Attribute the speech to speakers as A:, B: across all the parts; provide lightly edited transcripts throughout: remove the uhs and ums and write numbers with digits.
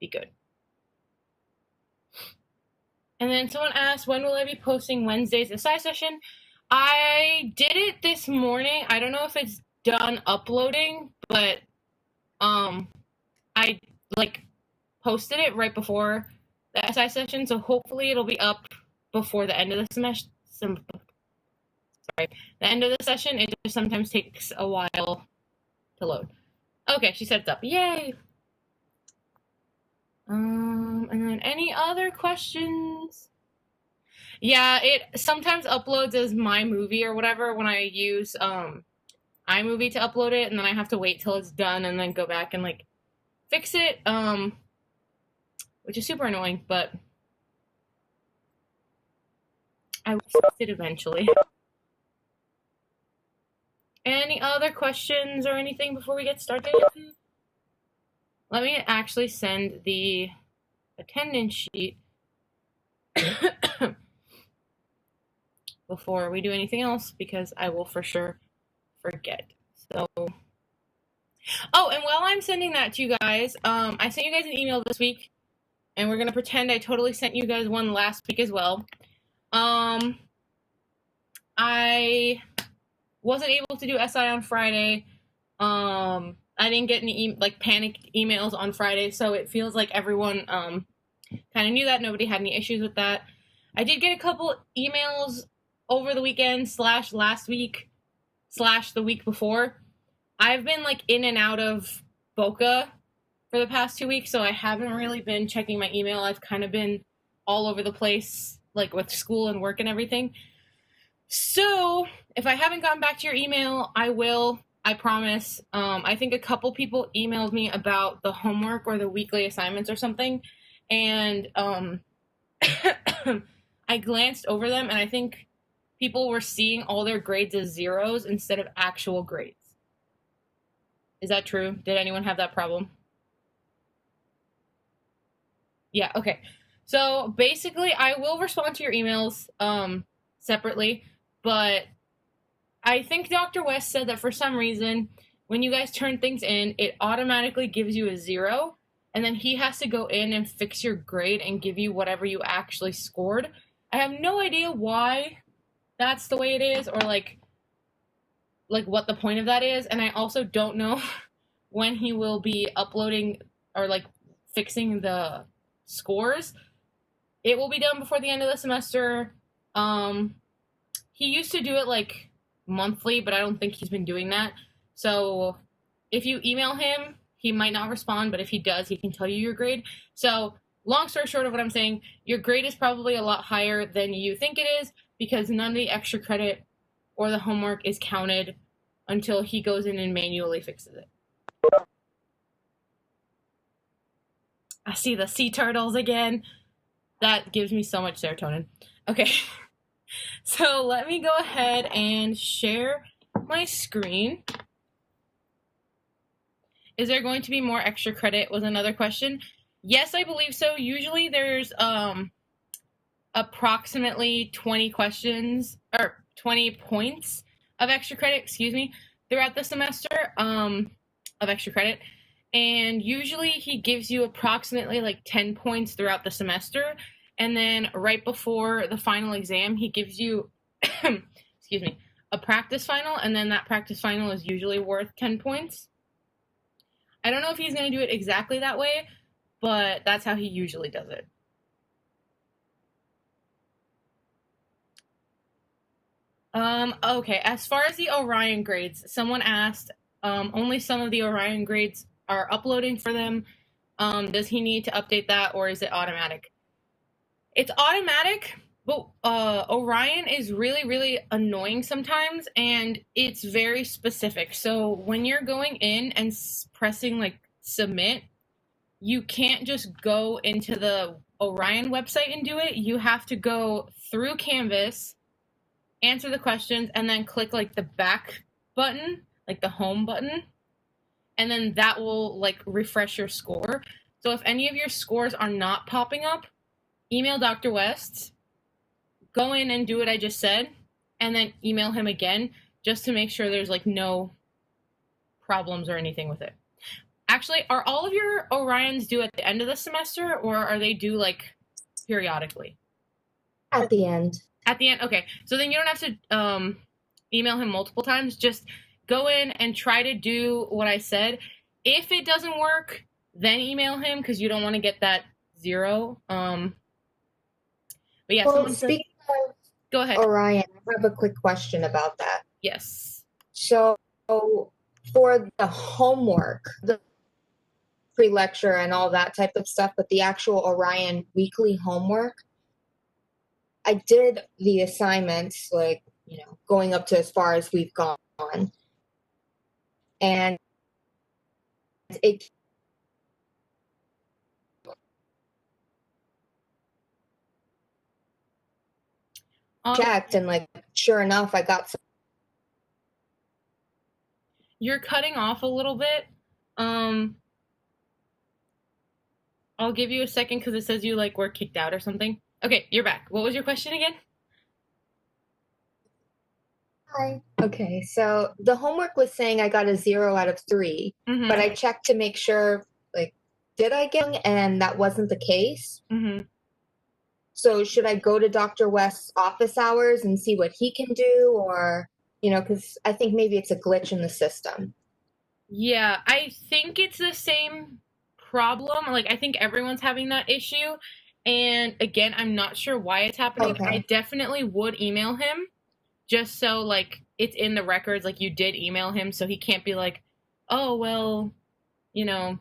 A: be good. And then someone asked, when will I be posting Wednesday's SI session? I did it this morning. I don't know if it's done uploading, but I posted it right before the SI session, so hopefully it'll be up before the end of the semester. The end of the session. It just sometimes takes a while to load. Okay, she said it's up. Yay! And then any other questions? Yeah, it sometimes uploads as my movie or whatever when I use iMovie to upload it, and then I have to wait till it's done and then go back and fix it, which is super annoying, but I will fix it eventually. Any other questions or anything before we get started? Let me actually send the attendance sheet before we do anything else, because I will for sure forget. So, oh, and while I'm sending that to you guys, I sent you guys an email this week, and we're going to pretend I totally sent you guys one last week as well. I wasn't able to do SI on Friday. I didn't get any panicked emails on Friday, so it feels like everyone kind of knew that. Nobody had any issues with that. I did get a couple emails over the weekend / last week / the week before. I've been in and out of Boca for the past 2 weeks, so I haven't really been checking my email. I've kind of been all over the place, with school and work and everything. So if I haven't gotten back to your email, I will. I promise. I think a couple people emailed me about the homework or the weekly assignments or something, and I glanced over them, and I think people were seeing all their grades as zeros instead of actual grades. Is that true? Did anyone have that problem? Yeah, okay. So basically, I will respond to your emails separately, but I think Dr. West said that for some reason, when you guys turn things in, it automatically gives you a 0, and then he has to go in and fix your grade and give you whatever you actually scored. I have no idea why that's the way it is, or what the point of that is, and I also don't know when he will be uploading or fixing the scores. It will be done before the end of the semester. He used to do it monthly, but I don't think he's been doing that. So if you email him, he might not respond, but if he does, he can tell you your grade. So long story short of what I'm saying, your grade is probably a lot higher than you think it is, because none of the extra credit or the homework is counted until he goes in and manually fixes it. I see the sea turtles again. That gives me so much serotonin. Okay, so let me go ahead and share my screen. Is there going to be more extra credit was another question. Yes, I believe so. Usually there's approximately 20 questions, or 20 points of extra credit, throughout the semester of extra credit. And usually he gives you approximately 10 points throughout the semester. And then right before the final exam, he gives you, a practice final. And then that practice final is usually worth 10 points. I don't know if he's going to do it exactly that way, but that's how he usually does it. Okay, as far as the Orion grades, someone asked, only some of the Orion grades are uploading for them. Does he need to update that, or is it automatic? It's automatic, but Orion is really, really annoying sometimes, and it's very specific. So when you're going in and pressing submit, you can't just go into the Orion website and do it. You have to go through Canvas, answer the questions, and then click the back button, the home button, and then that will refresh your score. So if any of your scores are not popping up, email Dr. West, go in and do what I just said, and then email him again just to make sure there's no problems or anything with it. Actually, are all of your Orions due at the end of the semester, or are they due like periodically?
B: At the end.
A: At the end, okay. So then you don't have to email him multiple times. Just go in and try to do what I said. If it doesn't work, then email him because you don't want to get that 0. But yeah,
B: Well,
A: someone said,
B: speaking of
A: go ahead.
B: Orion, I have a quick question about that.
A: Yes.
B: So, for the homework, the pre-lecture and all that type of stuff, but the actual Orion weekly homework, I did the assignments, like, going up to as far as we've gone. And it checked, and like, sure enough, I got some.
A: You're cutting off a little bit. I'll give you a second because it says you like were kicked out or something. Okay, you're back. What was your question again?
B: Hi. Okay, so the homework was saying I got a 0 out of 3,
A: Mm-hmm.
B: but I checked to make sure, like, did I get, and that wasn't the case.
A: Mm-hmm.
B: So should I go to Dr. West's office hours and see what he can do, or, because I think maybe it's a glitch in the system.
A: Yeah, I think it's the same problem. Like, I think everyone's having that issue. And again, I'm not sure why it's happening.
B: Okay.
A: I definitely would email him just so, like, it's in the records. Like, you did email him, so he can't be like, oh, well, you know.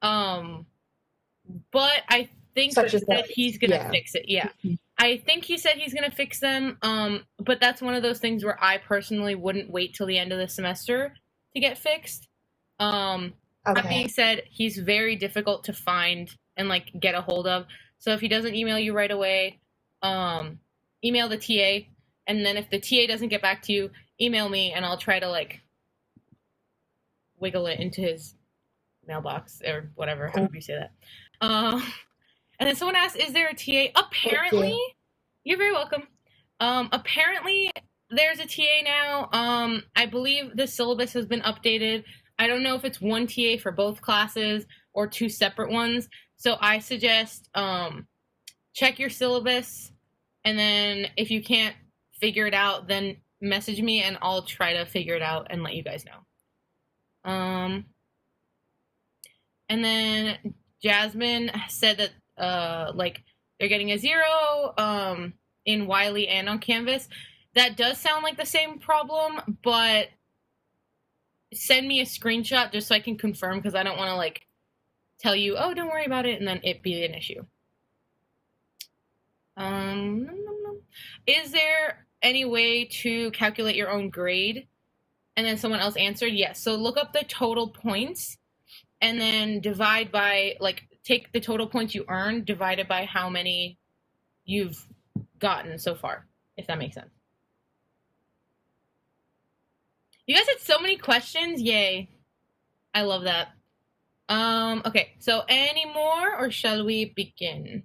A: But I think
B: Such
A: he
B: as
A: said
B: that.
A: he's going to
B: Yeah.
A: fix it. Yeah. I think he said he's going to fix them. But that's one of those things where I personally wouldn't wait till the end of the semester to get fixed. That being said, he's very difficult to find and like get a hold of. So if he doesn't email you right away, email the TA, and then if the TA doesn't get back to you, email me, and I'll try to like wiggle it into his mailbox or whatever. How do you say that? And then someone asked, "Is there a TA?" Apparently, you're very welcome. Apparently, there's a TA now. I believe the syllabus has been updated. I don't know if it's one TA for both classes or 2 separate ones. So I suggest check your syllabus, and then if you can't figure it out, then message me and I'll try to figure it out and let you guys know. And then Jasmine said that like they're getting a 0 in Wiley and on Canvas. That does sound like the same problem, but send me a screenshot just so I can confirm, because I don't want to like tell you, oh, don't worry about it, and then it be an issue. Is there any way to calculate your own grade? And then someone else answered, yes. So look up the total points and then divide by, like, take the total points you earned, divide it by how many you've gotten so far, if that makes sense. You guys had so many questions. Yay. I love that. Okay, so any more, or shall we begin?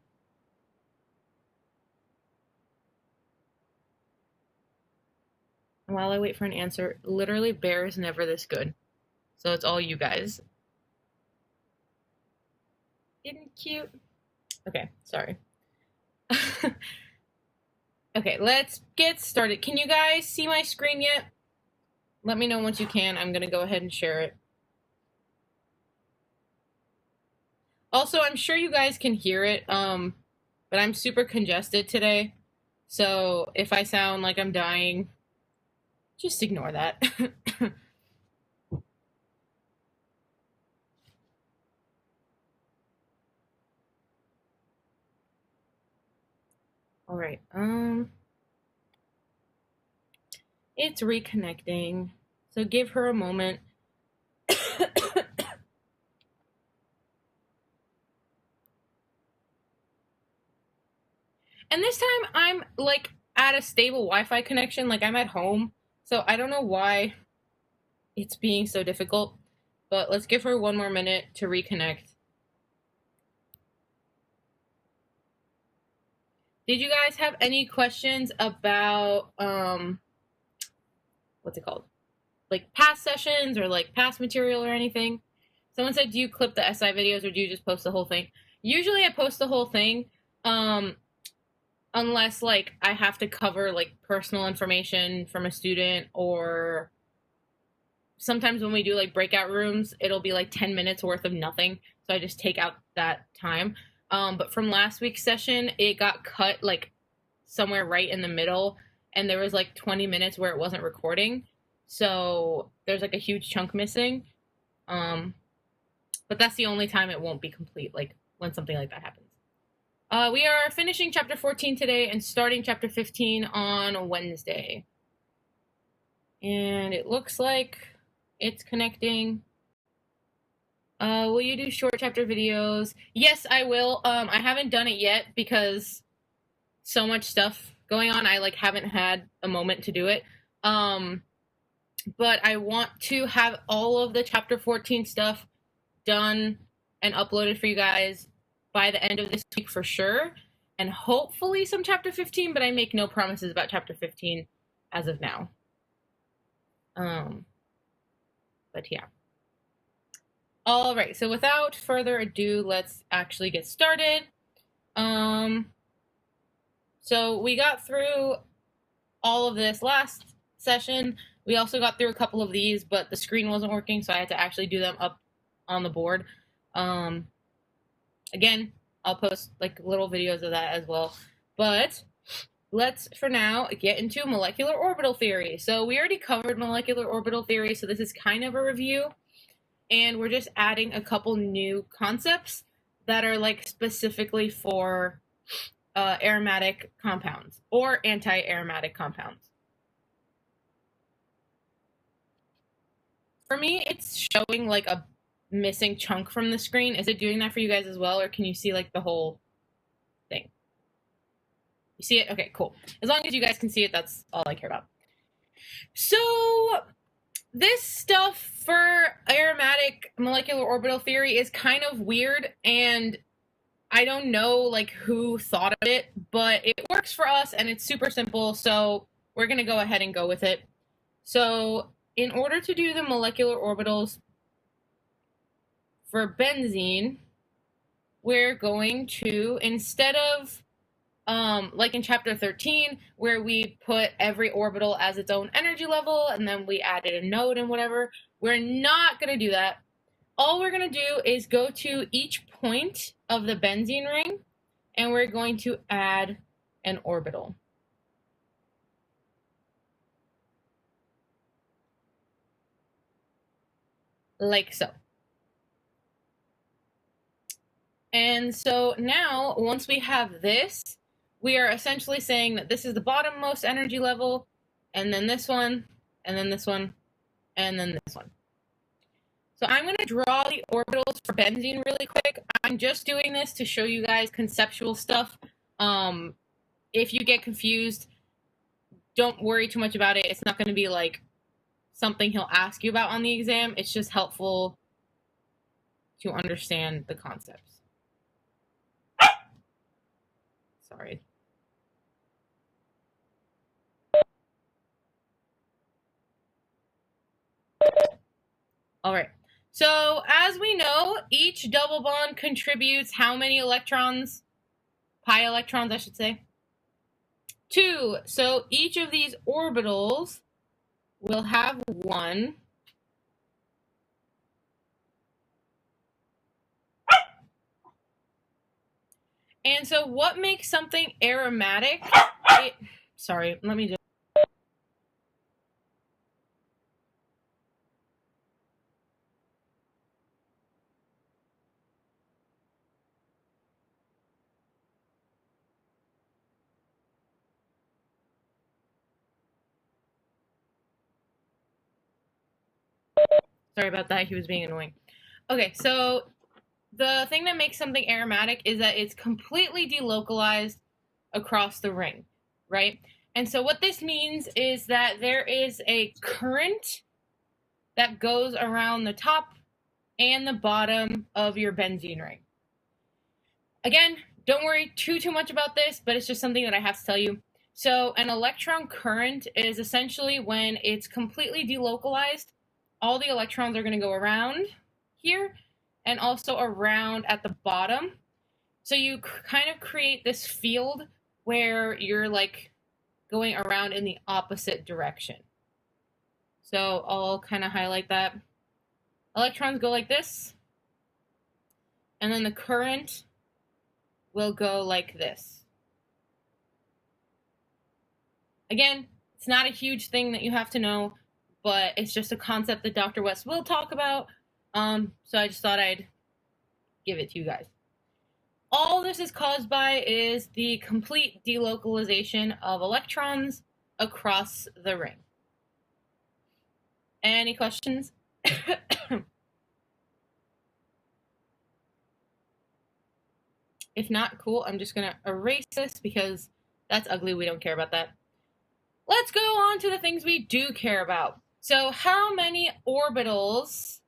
A: While I wait for an answer, literally, Bear is never this good. So it's all you guys. Isn't cute? Okay, sorry. Okay, let's get started. Can you guys see my screen yet? Let me know once you can. I'm going to go ahead and share it. Also, I'm sure you guys can hear it, but I'm super congested today. So if I sound like I'm dying, just ignore that. All right. It's reconnecting. So give her a moment. And this time I'm like at a stable Wi-Fi connection, like I'm at home. So I don't know why it's being so difficult, but let's give her one more minute to reconnect. Did you guys have any questions about what's it called? Like past sessions or like past material or anything? Someone said, do you clip the SI videos or do you just post the whole thing? Usually I post the whole thing, unless like I have to cover like personal information from a student, or sometimes when we do like breakout rooms, it'll be like 10 minutes worth of nothing. So I just take out that time. But from last week's session, it got cut like somewhere right in the middle, and there was like 20 minutes where it wasn't recording. So there's like a huge chunk missing. But that's the only time it won't be complete, like when something like that happens. We are finishing chapter 14 today and starting chapter 15 on Wednesday. And it looks like it's connecting. Will you do short chapter videos? Yes, I will. I haven't done it yet because so much stuff going on. I like haven't had a moment to do it. But I want to have all of the chapter 14 stuff done and uploaded for you guys by the end of this week for sure, and hopefully some chapter 15, but I make no promises about chapter 15 as of now. But yeah. All right, so without further ado, let's actually get started. So we got through all of this last session. We also got through a couple of these, but the screen wasn't working, so I had to actually do them up on the board. Again, I'll post like little videos of that as well. But let's, for now, get into molecular orbital theory. So we already covered molecular orbital theory, so this is kind of a review. And we're just adding a couple new concepts that are like specifically for aromatic compounds or anti-aromatic compounds. For me, it's showing like a missing chunk from the screen. Is it doing that for you guys as well, or can you see like the whole thing? You see it? Okay, cool. As long as you guys can see it, that's all I care about. So this stuff for aromatic molecular orbital theory is kind of weird, and I don't know like who thought of it, but it works for us and it's super simple, so we're going to go ahead and go with it. So in order to do the molecular orbitals for benzene, we're going to, instead of like in chapter 13, where we put every orbital as its own energy level and then we added a node and whatever, we're not going to do that. All we're going to do is go to each point of the benzene ring and we're going to add an orbital. Like so. And so now, once we have this, we are essentially saying that this is the bottommost energy level, and then this one, and then this one, and then this one. So I'm going to draw the orbitals for benzene really quick. I'm just doing this to show you guys conceptual stuff. If you get confused, don't worry too much about it. It's not going to be like something he'll ask you about on the exam. It's just helpful to understand the concepts. Sorry. All right. So as we know, each double bond contributes how many electrons? Pi electrons, I should say. 2. So each of these orbitals will have 1. And so what makes something aromatic? Sorry, let me just... Sorry about that, he was being annoying. Okay, so the thing that makes something aromatic is that it's completely delocalized across the ring, right? And so what this means is that there is a current that goes around the top and the bottom of your benzene ring. Again, don't worry too much about this, but it's just something that I have to tell you. So an electron current is essentially when it's completely delocalized, all the electrons are going to go around here, and also around at the bottom. So you kind of create this field where you're like going around in the opposite direction. So I'll kind of highlight that. Electrons go like this, and then the current will go like this. Again, it's not a huge thing that you have to know, but it's just a concept that Dr. West will talk about. So I just thought I'd give it to you guys. All this is caused by is the complete delocalization of electrons across the ring. Any questions? If not, cool. I'm just going to erase this because that's ugly. We don't care about that. Let's go on to the things we do care about. So how many orbitals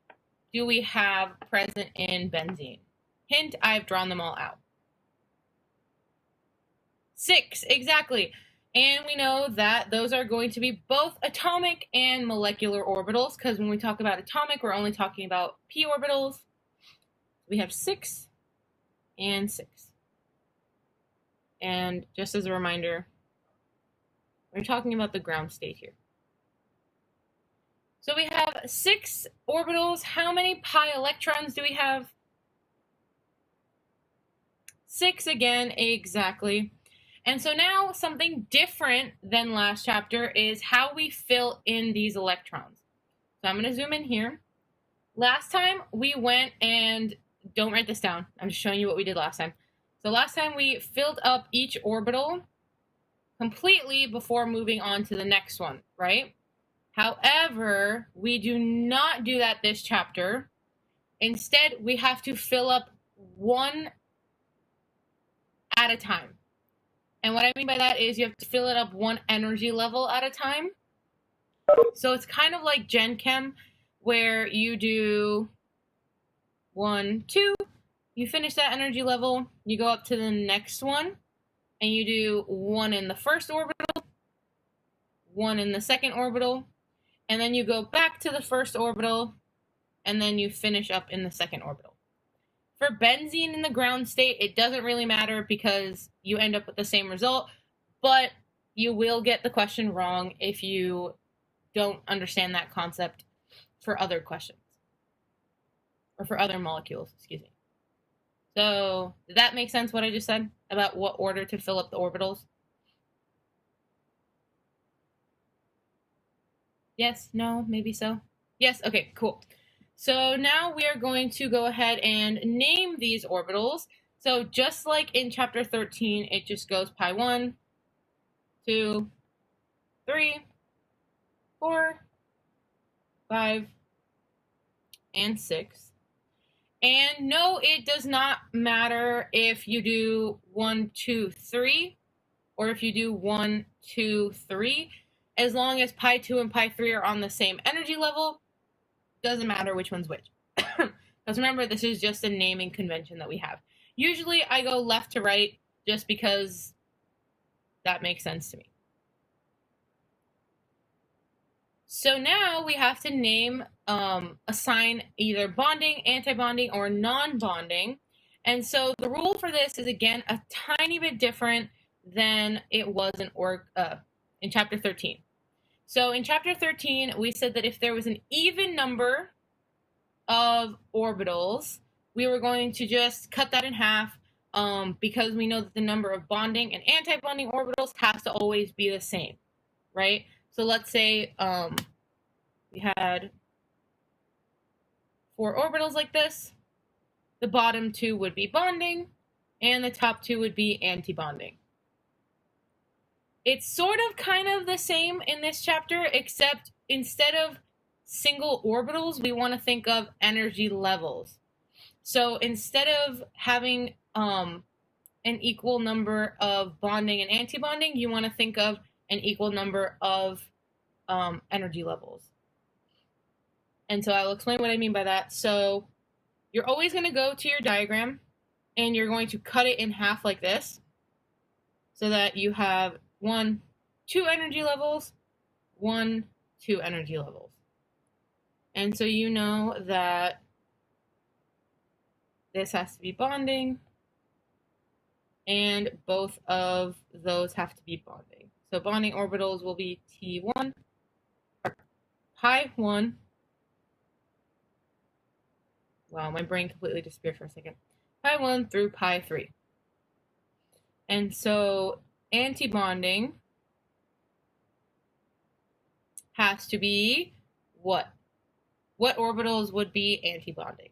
A: do we have present in benzene? Hint, I've drawn them all out. 6, exactly. And we know that those are going to be both atomic and molecular orbitals, because when we talk about atomic, we're only talking about p orbitals. We have 6 and 6. And just as a reminder, we're talking about the ground state here. So we have 6 orbitals. How many pi electrons do we have? 6 again, exactly. And so now something different than last chapter is how we fill in these electrons. So I'm going to zoom in here. Last time we went and, don't write this down, I'm just showing you what we did last time. So last time we filled up each orbital completely before moving on to the next one, right? However, we do not do that this chapter. Instead, we have to fill up one at a time. And what I mean by that is you have to fill it up one energy level at a time. So it's kind of like Gen Chem, where you do 1, 2, you finish that energy level, you go up to the next one, and you do 1 in the first orbital, 1 in the second orbital, and then you go back to the first orbital, and then you finish up in the second orbital. For benzene in the ground state, it doesn't really matter because you end up with the same result, but you will get the question wrong if you don't understand that concept for other questions. Or for other molecules, excuse me. So, did that make sense what I just said about what order to fill up the orbitals? Yes, no, maybe so. Yes, okay, cool. So now we are going to go ahead and name these orbitals. So just like in chapter 13, it just goes pi 1, 2, 3, 4, 5, and 6. And no, it does not matter if you do 1, 2, 3, or if you do 1, 2, 3. As long as pi 2 and pi 3 are on the same energy level, doesn't matter which one's which. Because remember, this is just a naming convention that we have. Usually I go left to right just because that makes sense to me. So now we have to name, assign either bonding, anti-bonding, or non-bonding. And so the rule for this is, again, a tiny bit different than it was in chapter 13. So in chapter 13, we said that if there was an even number of orbitals, we were going to just cut that in half, because we know that the number of bonding and anti-bonding orbitals has to always be the same, right? So let's say we had 4 orbitals like this. The bottom 2 would be bonding, and the top 2 would be anti-bonding. It's sort of kind of the same in this chapter, except instead of single orbitals, we want to think of energy levels. So instead of having an equal number of bonding and anti-bonding, you want to think of an equal number of energy levels. And so I'll explain what I mean by that. So you're always going to go to your diagram, and you're going to cut it in half like this, so that you have 1, 2 energy levels, 1, 2 energy levels. And so you know that This has to be bonding. And both of those have to be bonding. So bonding orbitals will be T1, pi 1. Wow, my brain completely disappeared for a second. Pi 1 through pi 3. And so antibonding has to be what? What orbitals would be antibonding?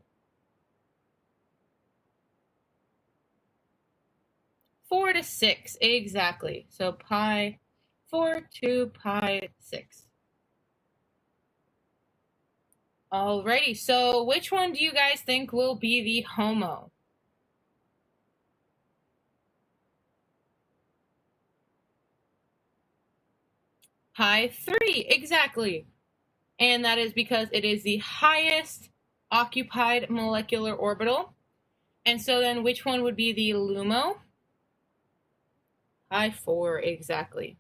A: 4 to 6, exactly. So pi 4 to pi 6. Alrighty, so which one do you guys think will be the HOMO? Pi 3, exactly. And that is because it is the highest occupied molecular orbital. And so then which one would be the LUMO? Pi 4, exactly.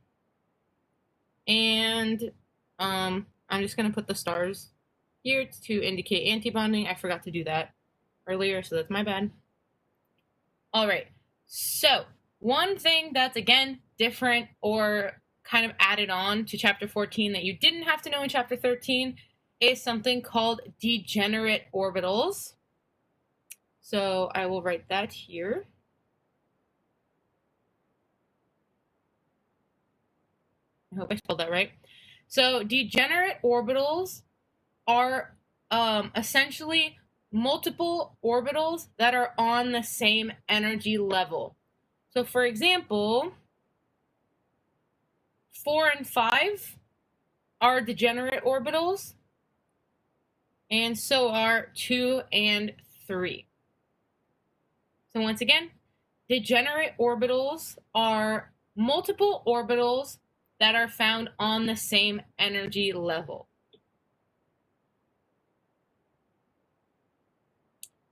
A: And I'm just going to put the stars here to indicate antibonding. I forgot to do that earlier, so that's my bad. All right, so one thing that's, again, different or kind of added on to Chapter 14 that you didn't have to know in Chapter 13 is something called degenerate orbitals. So I will write that here. I hope I spelled that right. So degenerate orbitals are essentially multiple orbitals that are on the same energy level. So for example, 4 and 5 are degenerate orbitals, and so are 2 and 3. So once again, degenerate orbitals are multiple orbitals that are found on the same energy level.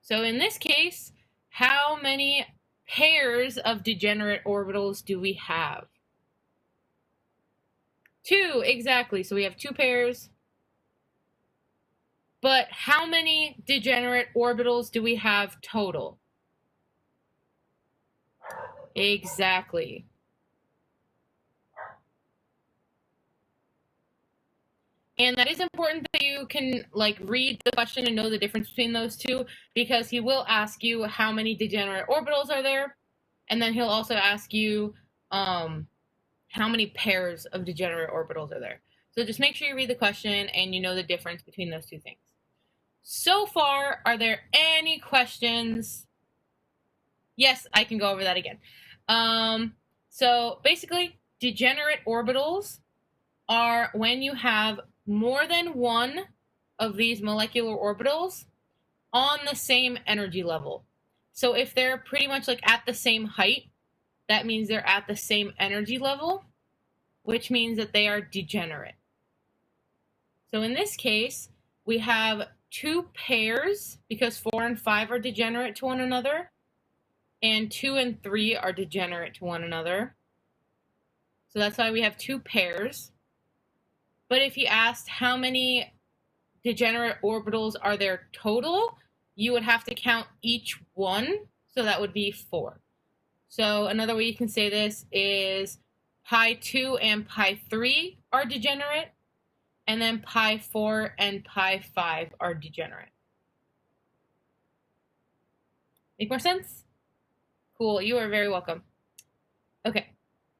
A: So in this case, how many pairs of degenerate orbitals do we have? 2, exactly. So we have 2 pairs. But how many degenerate orbitals do we have total? Exactly. And that is important that you can read the question and know the difference between those two, because he will ask you how many degenerate orbitals are there, and then he'll also ask you how many pairs of degenerate orbitals are there. So just make sure you read the question and you know the difference between those two things. So far, are there any questions? Yes, I can go over that again. So basically, degenerate orbitals are when you have more than one of these molecular orbitals on the same energy level. So if they're pretty much at the same height, that means they're at the same energy level, which means that they are degenerate. So in this case, we have 2 pairs, because 4 and 5 are degenerate to one another, and 2 and 3 are degenerate to one another. So that's why we have 2 pairs. But if you asked how many degenerate orbitals are there total, you would have to count each one, so that would be 4. So another way you can say this is pi 2 and pi 3 are degenerate, and then pi 4 and pi 5 are degenerate. Make more sense? Cool, you are very welcome. Okay,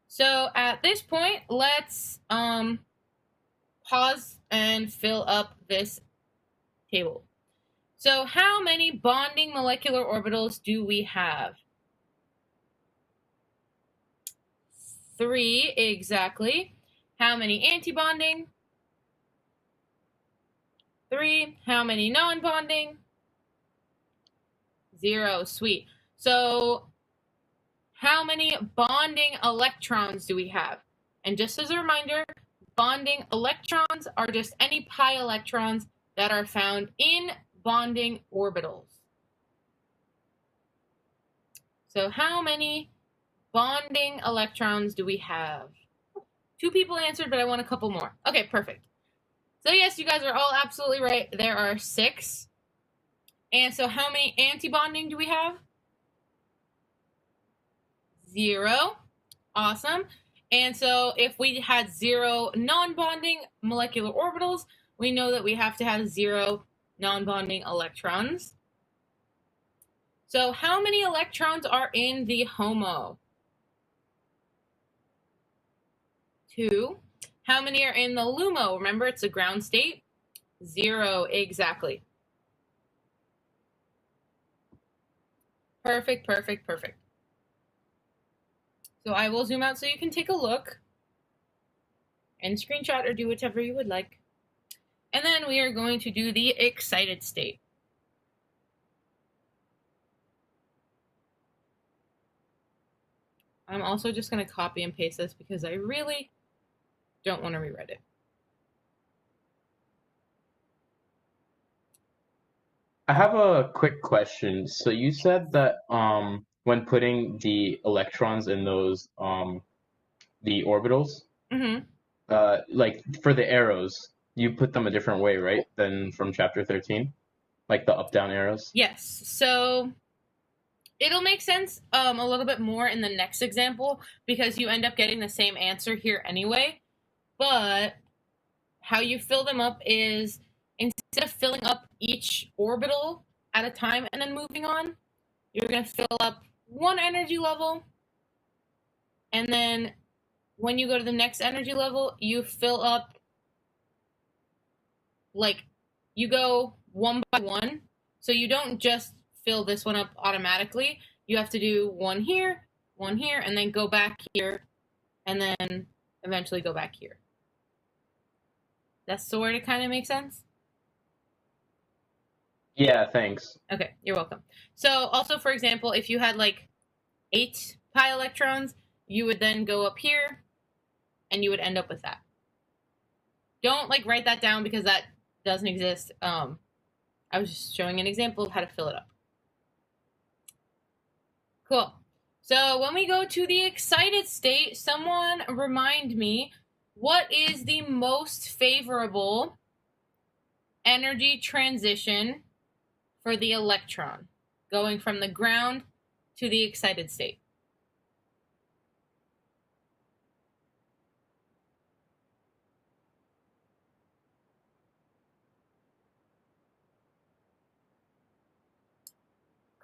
A: so at this point, let's pause and fill up this table. So how many bonding molecular orbitals do we have? 3, exactly. How many antibonding? 3. How many non-bonding? 0, sweet. So how many bonding electrons do we have? And just as a reminder, bonding electrons are just any pi electrons that are found in bonding orbitals. So how many bonding electrons do we have? 2 people answered, but I want a couple more. Okay, perfect. So yes, you guys are all absolutely right. There are 6. And so how many antibonding do we have? 0. Awesome. And so if we had 0 non-bonding molecular orbitals, we know that we have to have 0 non-bonding electrons. So how many electrons are in the HOMO? 2. How many are in the LUMO? Remember, it's a ground state. 0, exactly. Perfect, perfect, perfect. So I will zoom out so you can take a look and screenshot or do whatever you would like. And then we are going to do the excited state. I'm also just going to copy and paste this because I really don't want to rewrite it.
C: I have a quick question. So you said that when putting the electrons in those the orbitals,
A: Mm-hmm.
C: like for the arrows, you put them a different way, right? Than from chapter 13? Like the up-down arrows?
A: Yes. So it'll make sense a little bit more in the next example because you end up getting the same answer here anyway. But how you fill them up is instead of filling up each orbital at a time and then moving on, you're going to fill up one energy level. And then when you go to the next energy level, you fill up, like, you go one by one. So you don't just fill this one up automatically. You have to do one here, and then go back here, and then eventually go back here. That sort of kind of makes sense?
C: Yeah, thanks.
A: Okay, you're welcome. So also, for example, if you had like 8 pi electrons, you would then go up here, and you would end up with that. Don't like write that down because that doesn't exist. I was just showing an example of how to fill it up. Cool. So when we go to the excited state, someone remind me, what is the most favorable energy transition for the electron going from the ground to the excited state?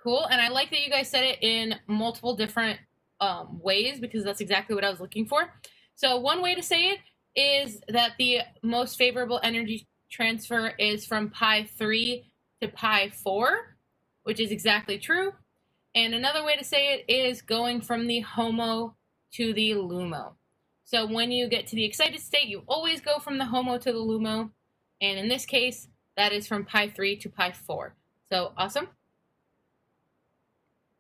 A: Cool. And I like that you guys said it in multiple different ways because that's exactly what I was looking for. So one way to say it is that the most favorable energy transfer is from pi 3 to pi 4, which is exactly true. And another way to say it is going from the HOMO to the LUMO. So when you get to the excited state, you always go from the HOMO to the LUMO. And in this case, that is from pi 3 to pi 4. So awesome.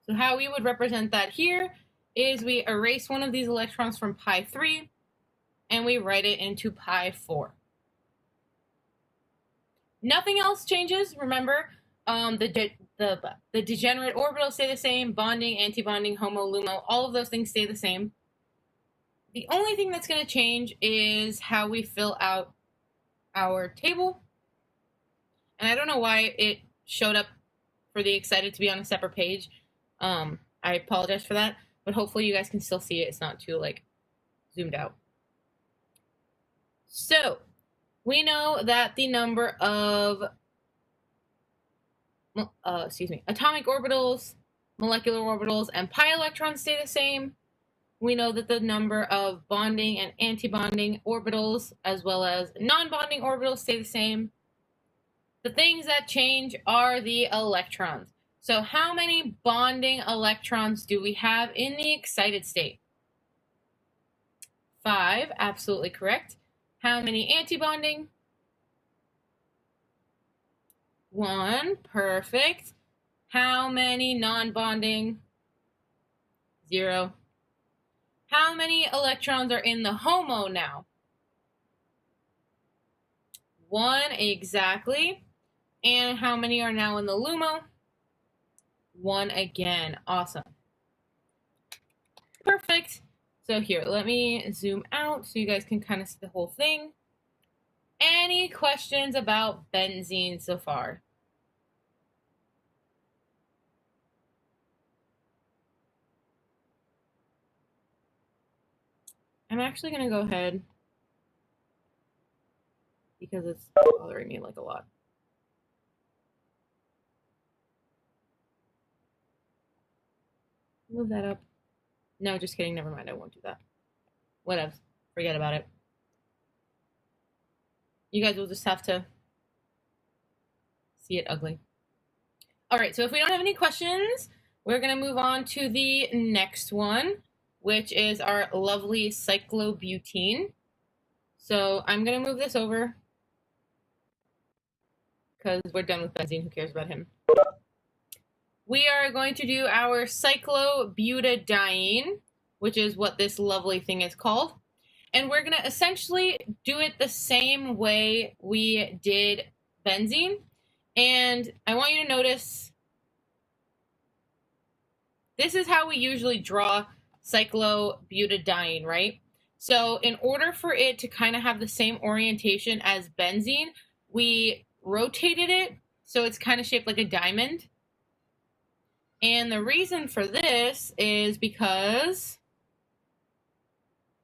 A: So how we would represent that here is we erase one of these electrons from pi 3 and we write it into pi 4. Nothing else changes. Remember, the degenerate orbitals stay the same. Bonding, antibonding, HOMO, LUMO, all of those things stay the same. The only thing that's going to change is how we fill out our table. And I don't know why it showed up for the excited to be on a separate page. I apologize for that, but hopefully you guys can still see it. It's not too like zoomed out. So we know that the number of atomic orbitals, molecular orbitals, and pi electrons stay the same. We know that the number of bonding and antibonding orbitals, as well as non-bonding orbitals, stay the same. The things that change are the electrons. So how many bonding electrons do we have in the excited state? 5, absolutely correct. How many antibonding? 1, perfect. How many non-bonding? 0. How many electrons are in the HOMO now? 1, exactly. And how many are now in the LUMO? 1 again. Awesome. Perfect. So here, let me zoom out so you guys can kind of see the whole thing. Any questions about benzene so far? I'm actually going to go ahead because it's bothering me like a lot. Move that up. No, just kidding. Never mind. I won't do that. Whatever. Forget about it. You guys will just have to see it ugly. All right, so if we don't have any questions, we're going to move on to the next one, which is our lovely cyclobutene. So I'm going to move this over because we're done with benzene. Who cares about him? We are going to do our cyclobutadiene, which is what this lovely thing is called. And we're going to essentially do it the same way we did benzene. And I want you to notice, this is how we usually draw cyclobutadiene, right? So in order for it to kind of have the same orientation as benzene, we rotated it so it's kind of shaped like a diamond. And the reason for this is because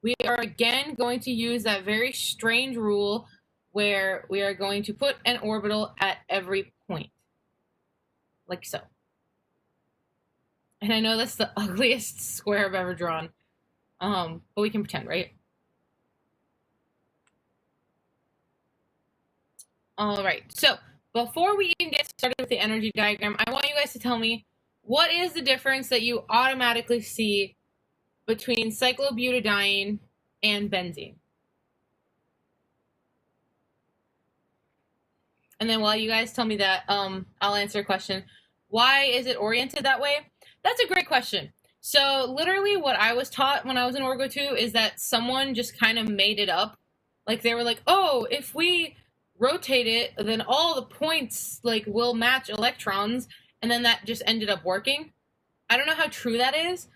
A: we are again going to use that very strange rule where we are going to put an orbital at every point, like so. And I know that's the ugliest square I've ever drawn, but we can pretend, right? All right, so before we even get started with the energy diagram, I want you guys to tell me, what is the difference that you automatically see between cyclobutadiene and benzene? And then while you guys tell me that, I'll answer a question. Why is it oriented that way? That's a great question. So literally what I was taught when I was in Orgo 2 is that someone just kind of made it up. Like they were like, oh, if we rotate it, then all the points like will match electrons, and then that just ended up working. I don't know how true that is,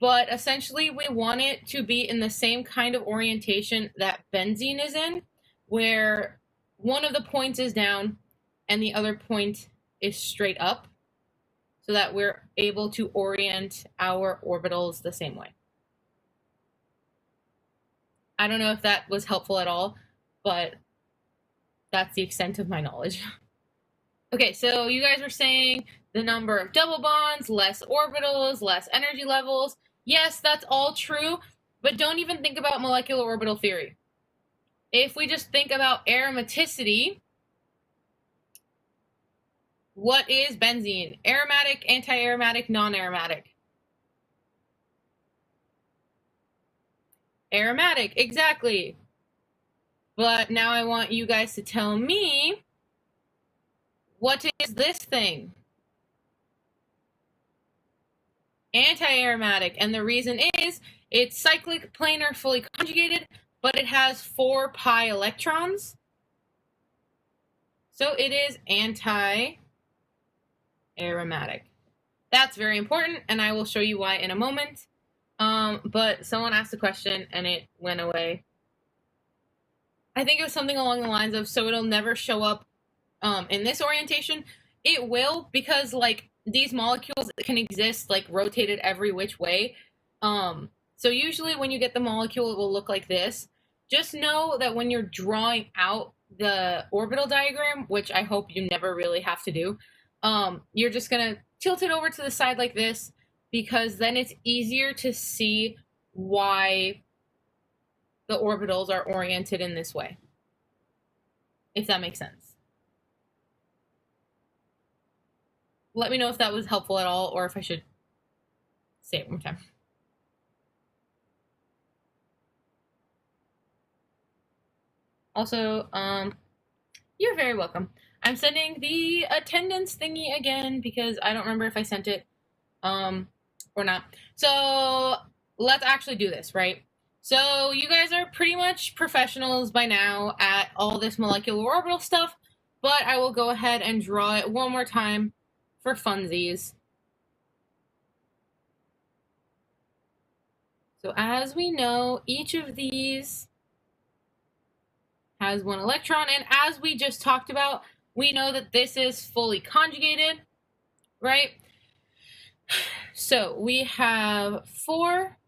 A: but essentially we want it to be in the same kind of orientation that benzene is in, where one of the points is down and the other point is straight up, so that we're able to orient our orbitals the same way. I don't know if that was helpful at all, but that's the extent of my knowledge. Okay, so you guys were saying the number of double bonds, less orbitals, less energy levels. Yes, that's all true, but don't even think about molecular orbital theory. If we just think about aromaticity, what is benzene? Aromatic, anti-aromatic, non-aromatic? Aromatic, exactly. But now I want you guys to tell me, what is this thing? Anti-aromatic, and the reason is it's cyclic, planar, fully conjugated, but it has 4 pi electrons. So it is anti-aromatic. That's very important, and I will show you why in a moment. But someone asked a question, and it went away. I think it was something along the lines of, so it'll never show up in this orientation. It will, because like these molecules can exist like rotated every which way. So usually when you get the molecule, it will look like this. Just know that when you're drawing out the orbital diagram, which I hope you never really have to do, you're just gonna tilt it over to the side like this, because then it's easier to see why the orbitals are oriented in this way, if that makes sense. Let me know if that was helpful at all, or if I should say it one more time. Also, you're very welcome. I'm sending the attendance thingy again because I don't remember if I sent it or not. So let's actually do this, right? So you guys are pretty much professionals by now at all this molecular orbital stuff, but I will go ahead and draw it one more time for funsies. So as we know, each of these has 1 electron, and as we just talked about, we know that this is fully conjugated, right? So we have 4.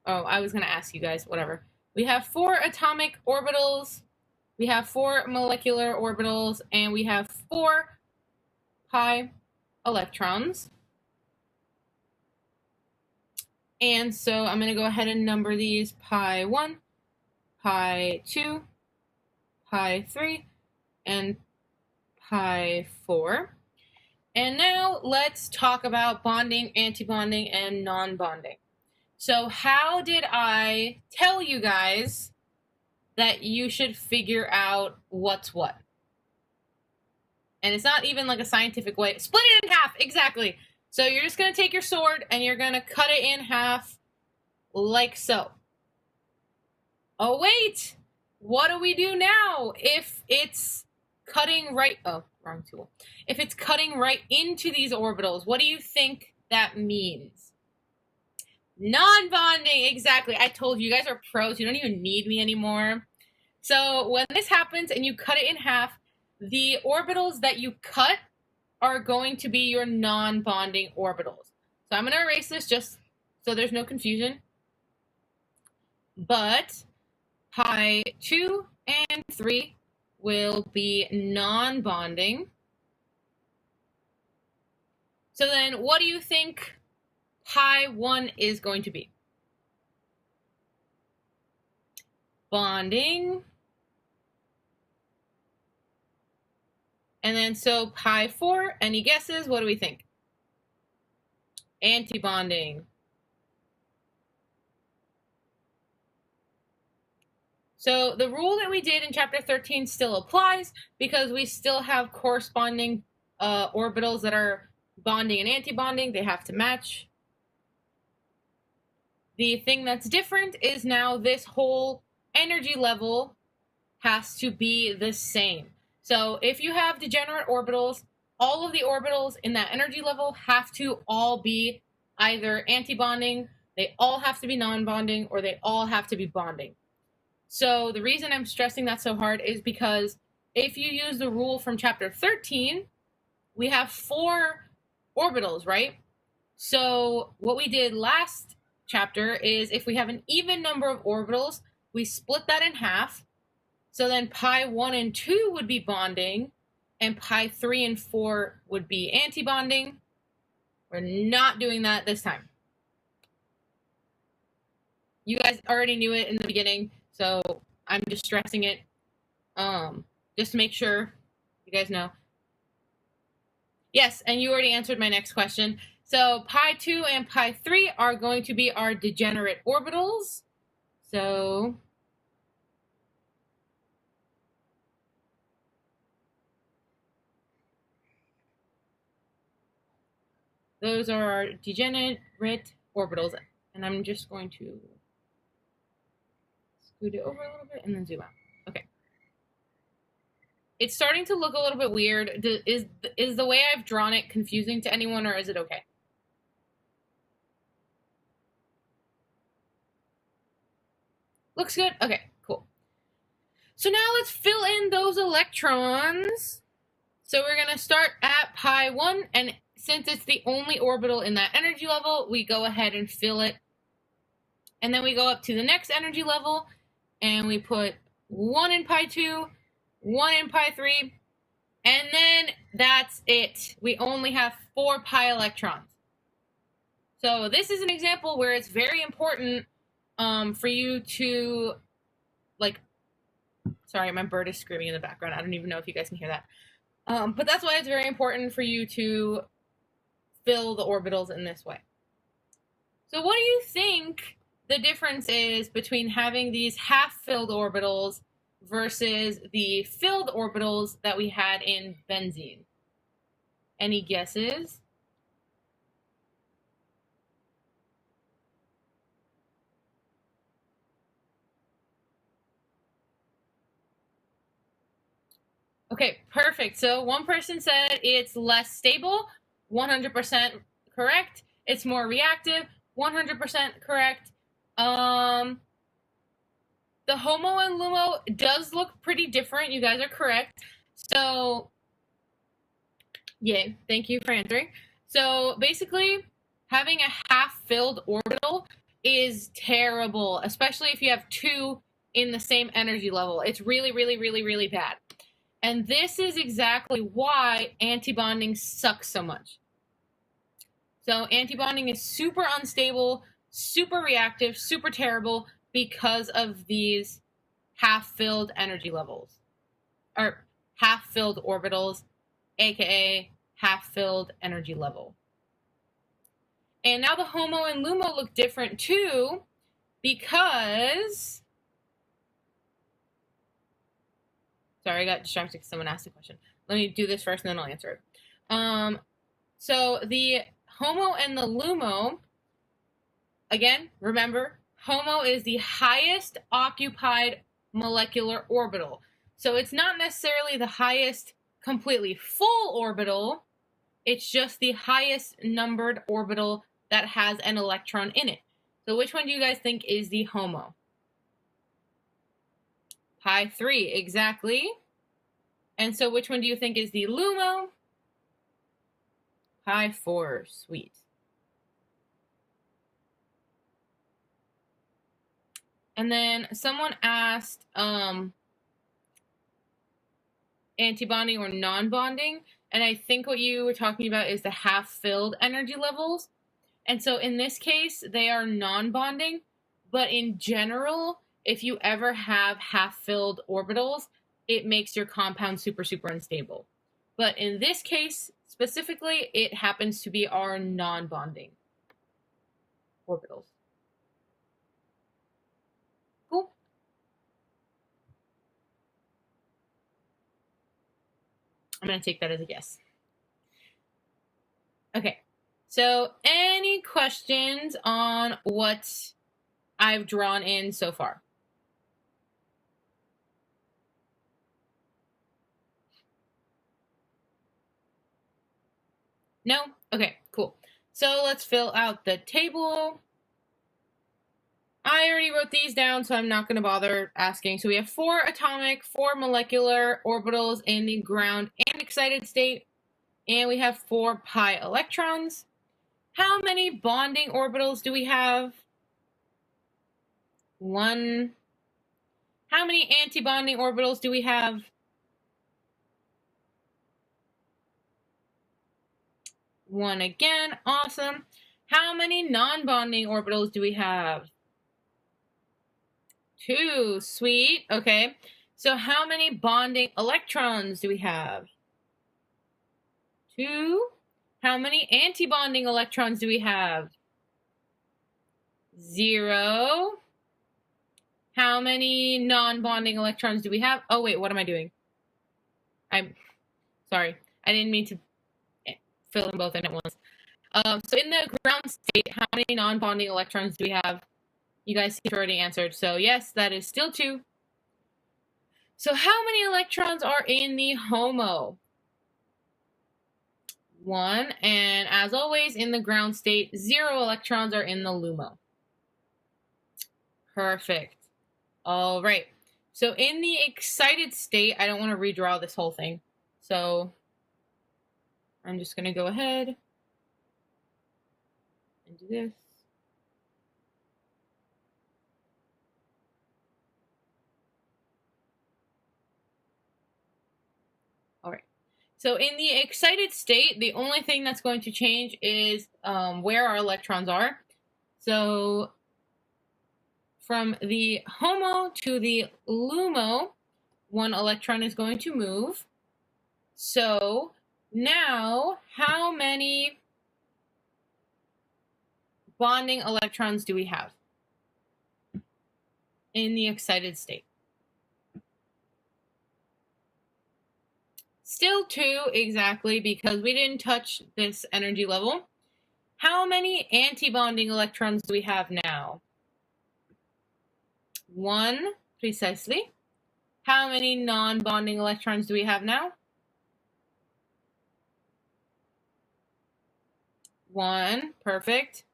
A: Oh, I was going to ask you guys, whatever. We have 4 atomic orbitals, we have 4 molecular orbitals, and we have 4 pi electrons. And so I'm going to go ahead and number these pi 1, pi 2, pi 3, and pi 4. And now let's talk about bonding, antibonding, and non-bonding. So how did I tell you guys that you should figure out what's what? And it's not even like a scientific way. Split it in half, exactly. So you're just going to take your sword and you're going to cut it in half like so. Oh, wait. What do we do now if it's cutting right... Oh, wrong tool. If it's cutting right into these orbitals, what do you think that means? Non-bonding, exactly. I told you, you guys are pros. You don't even need me anymore. So when this happens and you cut it in half, the orbitals that you cut are going to be your non-bonding orbitals. So I'm going to erase this just so there's no confusion. But pi 2 and 3 will be non-bonding. So then what do you think pi 1 is going to be? Bonding. And then so pi 4, any guesses? What do we think? Antibonding. So the rule that we did in chapter 13 still applies because we still have corresponding orbitals that are bonding and antibonding. They have to match. The thing that's different is now this whole energy level has to be the same. So if you have degenerate orbitals, all of the orbitals in that energy level have to all be either antibonding, they all have to be non-bonding, or they all have to be bonding. So the reason I'm stressing that so hard is because if you use the rule from chapter 13, we have 4 orbitals, right? So what we did last chapter is if we have an even number of orbitals, we split that in half. So then pi 1 and 2 would be bonding, and pi 3 and 4 would be antibonding. We're not doing that this time. You guys already knew it in the beginning, so I'm just stressing it just to make sure you guys know. Yes, and you already answered my next question. So pi 2 and pi 3 are going to be our degenerate orbitals. So those are our degenerate orbitals. And I'm just going to scoot it over a little bit and then zoom out. Okay. It's starting to look a little bit weird. Is the way I've drawn it confusing to anyone, or is it okay? Looks good? Okay, cool. So now let's fill in those electrons. So we're going to start at pi 1, and since it's the only orbital in that energy level, we go ahead and fill it. And then we go up to the next energy level, and we put 1 in pi 2, 1 in pi 3, and then that's it. We only have 4 pi electrons. So this is an example where it's very important for you to, like, sorry, my bird is screaming in the background. I don't even know if you guys can hear that. But that's why it's very important for you to fill the orbitals in this way. So what do you think the difference is between having these half-filled orbitals versus the filled orbitals that we had in benzene? Any guesses? Okay, perfect. So one person said it's less stable, 100% correct. It's more reactive, 100% correct. The HOMO and LUMO does look pretty different. You guys are correct. So, yay, thank you for answering. So basically, having a half-filled orbital is terrible, especially if you have 2 in the same energy level. It's really, really, really, really bad. And this is exactly why antibonding sucks so much. So antibonding is super unstable, super reactive, super terrible because of these half-filled energy levels. Or half-filled orbitals, aka half-filled energy level. And now the HOMO and LUMO look different too, because... Sorry, I got distracted because someone asked a question. Let me do this first and then I'll answer it. So the HOMO and the LUMO, again, remember, HOMO is the highest occupied molecular orbital. So it's not necessarily the highest completely full orbital, it's just the highest numbered orbital that has an electron in it. So which one do you guys think is the HOMO? Pi 3, exactly. And so which one do you think is the LUMO? Pi 4, sweet. And then someone asked antibonding or non-bonding, and I think what you were talking about is the half-filled energy levels. And so in this case, they are non-bonding, but in general, if you ever have half-filled orbitals, it makes your compound super, super unstable. But in this case, specifically, it happens to be our non-bonding orbitals. Cool. I'm going to take that as a yes. Okay, so any questions on what I've drawn in so far? No? Okay, cool. So let's fill out the table. I already wrote these down, so I'm not going to bother asking. So we have 4 atomic, 4 molecular orbitals in the ground and excited state. And we have 4 pi electrons. How many bonding orbitals do we have? 1. How many antibonding orbitals do we have? 1 again. Awesome. How many non-bonding orbitals do we have? 2. Sweet. Okay. So how many bonding electrons do we have? 2. How many antibonding electrons do we have? 0. How many non-bonding electrons do we have? Oh, wait, what am I doing? I'm sorry. I didn't mean to fill them both in at once. So in the ground state, how many non-bonding electrons do we have? You guys already answered. So yes, that is still 2. So how many electrons are in the HOMO? 1. And as always, in the ground state, 0 electrons are in the LUMO. Perfect. All right. So in the excited state, I don't want to redraw this whole thing. So I'm just going to go ahead and do this. All right. So in the excited state, the only thing that's going to change is where our electrons are. So from the HOMO to the LUMO, 1 electron is going to move. So now, how many bonding electrons do we have in the excited state? Still 2, exactly, because we didn't touch this energy level. How many antibonding electrons do we have now? 1, precisely. How many non-bonding electrons do we have now? 1, perfect.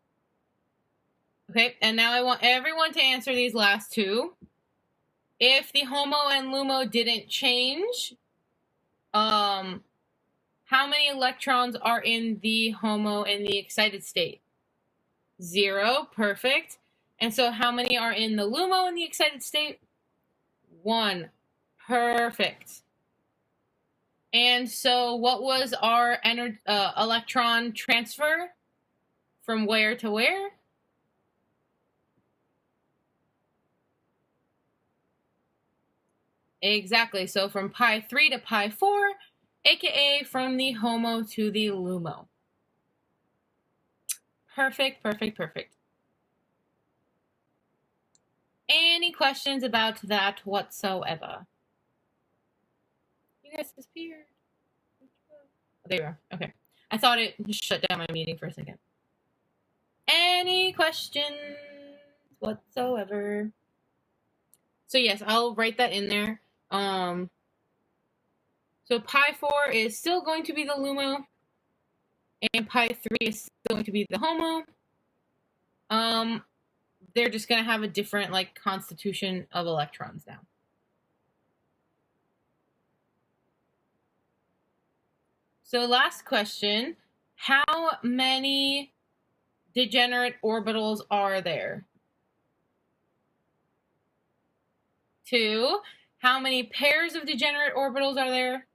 A: Okay, and now I want everyone to answer these last 2. If the HOMO and LUMO didn't change, how many electrons are in the HOMO in the excited state? 0, perfect. And so how many are in the LUMO in the excited state? 1. Perfect. And so what was our electron transfer from where to where? Exactly. So from pi 3 to pi 4, aka from the HOMO to the LUMO. Perfect, perfect, perfect. Any questions about that whatsoever? You guys disappeared. Oh, there you are. Okay. I thought it just shut down my meeting for a second. Any questions whatsoever? So yes, I'll write that in there. So pi 4 is still going to be the LUMO, and pi 3 is still going to be the HOMO. They're just going to have a different like constitution of electrons now. So last question, how many degenerate orbitals are there? 2. How many pairs of degenerate orbitals are there?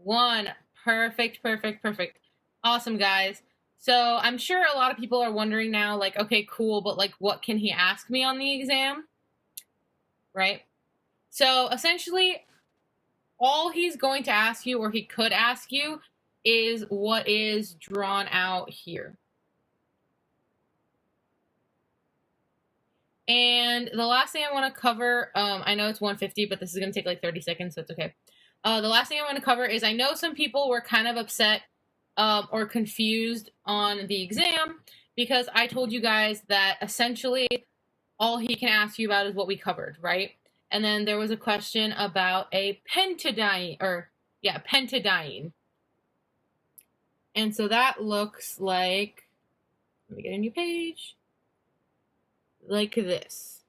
A: 1. Perfect, perfect, perfect. Awesome, guys. So I'm sure a lot of people are wondering now, like, okay, cool, but like, what can he ask me on the exam? Right? So essentially, all he's going to ask you, or he could ask you, is what is drawn out here. And the last thing I want to cover, I know it's 1:50, but this is going to take like 30 seconds, so it's okay. The last thing I want to cover is I know some people were kind of upset or confused on the exam because I told you guys that essentially all he can ask you about is what we covered, right? And then there was a question about a pentadiene, pentadiene. And so that looks like, let me get a new page, like this.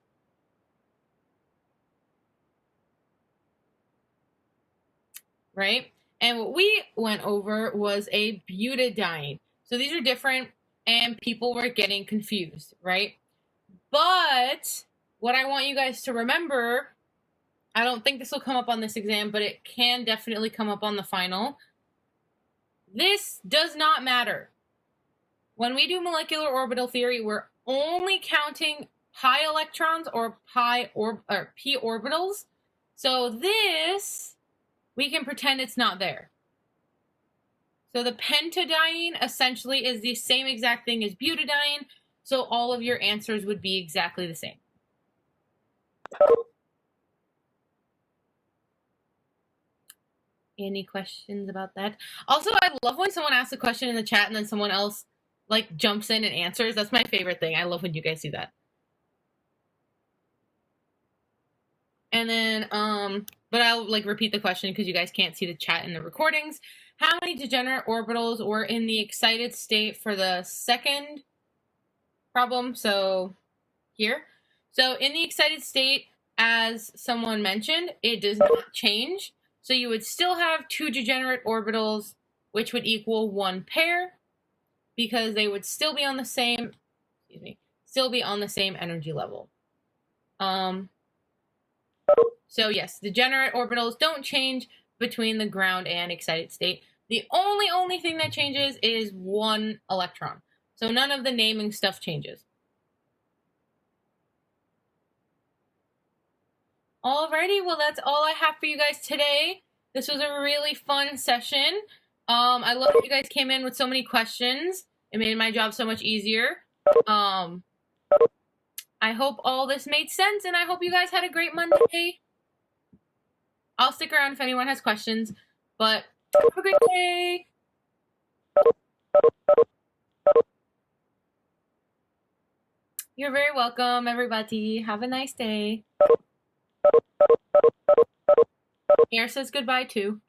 A: Right? And what we went over was a butadiene. So these are different, and people were getting confused, right? But what I want you guys to remember, I don't think this will come up on this exam, but it can definitely come up on the final. This does not matter. When we do molecular orbital theory, we're only counting pi electrons or p orbitals. So this, we can pretend it's not there. So the pentadiene essentially is the same exact thing as butadiene, so all of your answers would be exactly the same. Any questions about that? Also, I love when someone asks a question in the chat and then someone else like jumps in and answers. That's my favorite thing. I love when you guys do that. And then, but I'll like repeat the question because you guys can't see the chat in the recordings. How many degenerate orbitals were in the excited state for the second problem? So here. So in the excited state, as someone mentioned, it does not change. So you would still have 2 degenerate orbitals, which would equal 1 pair, because they would still be on the same, energy level. So yes, degenerate orbitals don't change between the ground and excited state. The only thing that changes is 1 electron. So none of the naming stuff changes. Alrighty, well that's all I have for you guys today. This was a really fun session. I love that you guys came in with so many questions. It made my job so much easier. I hope all this made sense, and I hope you guys had a great Monday. I'll stick around if anyone has questions, but have a great day. You're very welcome, everybody. Have a nice day. Air says goodbye, too.